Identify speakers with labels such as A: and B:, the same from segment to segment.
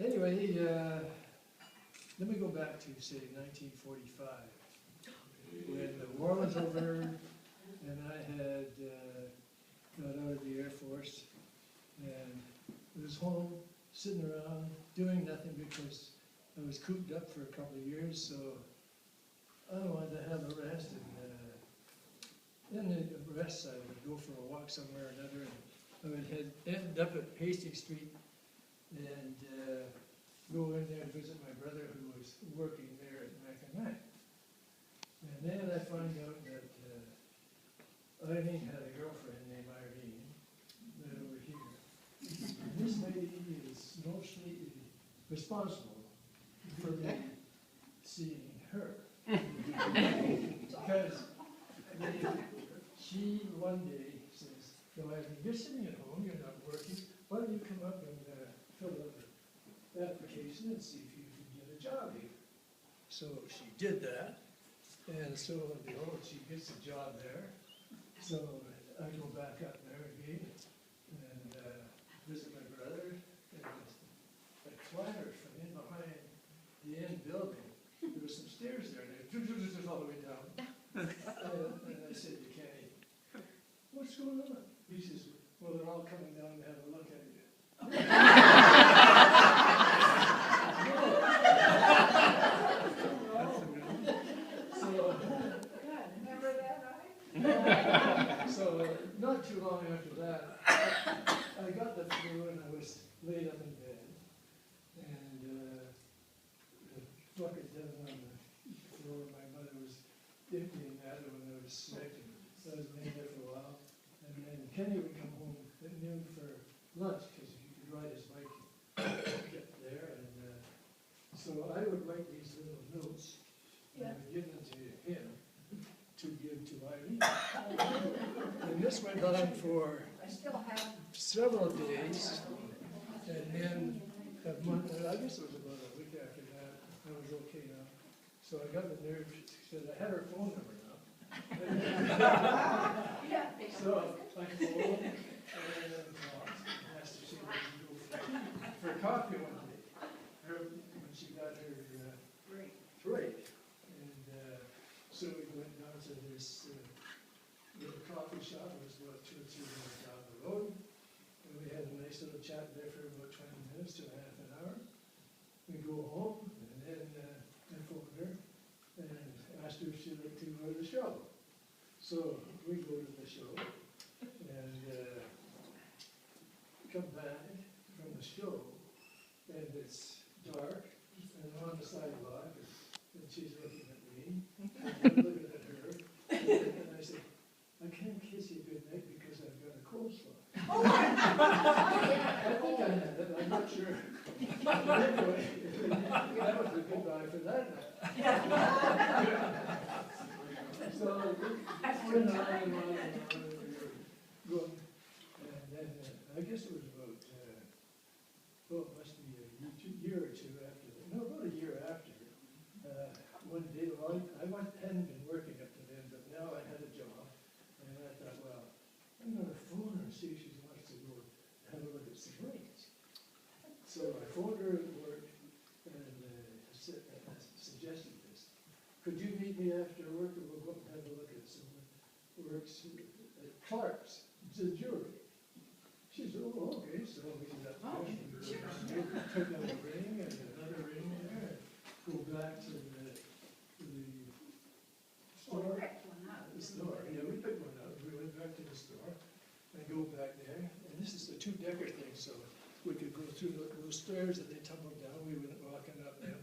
A: Anyway, let me go back to, say, 1945, when the war was over, and I had got out of the Air Force, and was home, sitting around, doing nothing because I was cooped up for a couple of years, so I wanted to have a rest, and then the rest I would go for a walk somewhere or another, and I would end up at Hastings Street and go in there and visit my brother who was working there at Mackinac. And then I find out that Eileen had a girlfriend named Irene right over here. And this lady is mostly responsible for me seeing her. Because she one day says, "No, Eileen, you're sitting at home, you're not working, why don't you come up and fill out the application and see if you can get a job here?" So she did that, and so lo and behold, she gets a job there. So I go back up there again and visit my brother, and I clattered from in behind the end building. There were some stairs there, and they all the way down. And I said to Kenny, "What's going on?" He says, "Well, they're all coming down to have a look at you." So not too long after that, I got the flu and I was laid up in bed, and the bucket down on the floor. My mother was emptying that when I was sick, and so I was laying there for a while. And then Kenny would come home at noon for lunch because he could ride his bike get there, and so I would write these little notes and I would give them to him to give to Eileen. And this went on for several days, and then a month, I guess it was about a week after that, I was okay now. So I got the nerve, because I had her phone number now. So I called, and asked if she would go for coffee one day, when she got her break. And so we went down to this little coffee shop. It was about 2 or 3 minutes down the road. And we had a nice little chat there for about 20 minutes to half an hour. We go home, and then I phoned her and asked her if she'd like to go to the show. So we go to the show, and come back from the show, and it's dark, and I'm on the sidewalk, and she's looking at me, and I'm looking at her, and I say, "I can't kiss you goodnight because I've got a coleslaw." I think I had it, I'm not sure. Anyway, that was a goodbye for that night. So we went on and on and on, and we were going, and then I guess it was about, it must be a year or two after that. No, about a year after. One day, well, hadn't been working up to then, but now I had a job, and I thought, well, I'm going to phone her and see if she wants to go have a look at some rings. So I phoned her at work and suggested this. "Could you meet me after work and we'll go and have a look at some works at Clark's, the jewelry?" She said, "Oh, okay." So we did that. Took out a ring and another ring there, and go back to the store. The store, yeah, we picked one out. We went back to the store and go back there. And this is the 2-decker thing, so we could go through those stairs that they tumbled down. We went walking up them.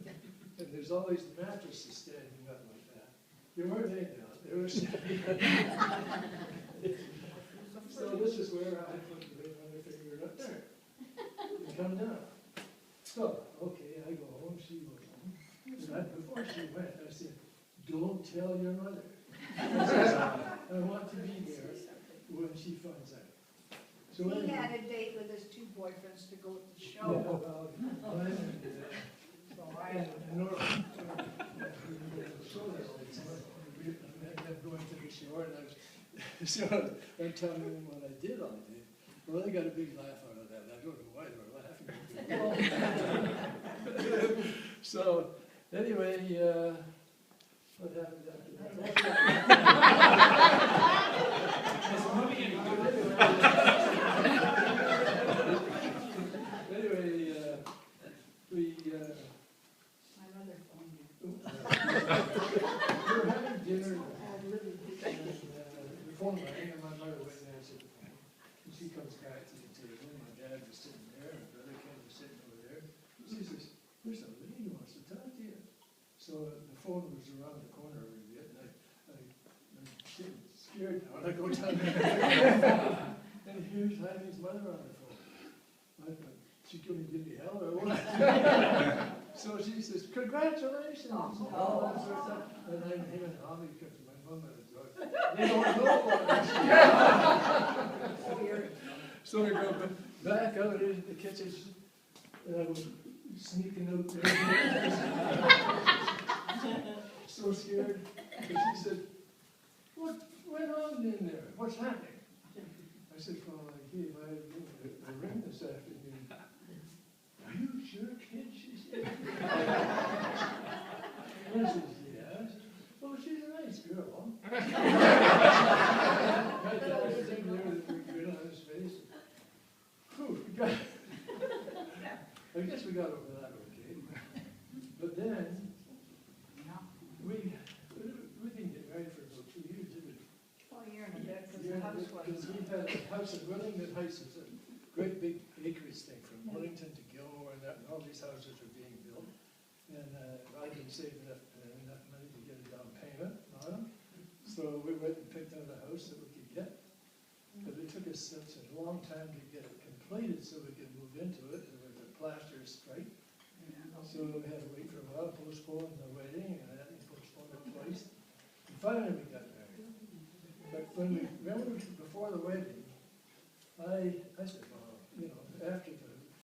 A: And there's always mattresses standing up like that. They weren't laying down, they were standing up. So this is where I put the ring on her finger up there. And come down. So, okay, I go home, she goes home. And before she went, I said, "Don't tell your mother. I want to be there when she finds out." So
B: He
A: anyway,
B: had a date with his 2 boyfriends to go to the
A: yeah,
B: show.
A: well, Glenn and,
B: So I,
A: and Nora, so that's all the time. I'm going to the show, and I was, so I'm telling them what I did all day. Well, they got a big laugh out of that. I don't know why they were laughing. So, anyway, what happened after that? Anyway, we
B: My mother phoned me.
A: we were having dinner, and the phone rang, and my mother went and answered the phone. And she comes back to the table, and my dad was sitting there, and brother Ken was sitting over there. She says, "There's a lady who wants to talk to you." So the phone was around the corner a bit, and I'm getting scared now, and I go down there. And here's Heidi's mother on the phone. I thought, she gonna give me hell or what? So she says, "Congratulations." All that sort of stuff. And I'm him and Holly, because my mom had a dog. They don't know about this. So we go back out into the kitchen, and I was sneaking out there. So scared. And she said, "What went on in there? What's happening?" I said, "Well, I gave my ring this afternoon." "Are you sure, kid?" She said. I said, "Yes." "Well, she's a nice girl." My dad was sitting there with a big grin on his face. Whew, I guess we got over that okay. But then, we didn't get married for about 2 years, did we?
B: Oh, you're in a bed, because the house
A: Because
B: was.
A: we've had a house in Wellington Heights, it's a great big acreage thing from Wellington to Gilmore, and all these houses are being built. And I've been saving up enough money to get a down payment on them. So we went and picked out a house that we could get. But it took us such a long time to get it completed so we could move into it. There was a plaster strike. So we had to wait for a while, postpone the wedding, and that postponed it twice. And finally we got married. But when we, remember before the wedding, I said,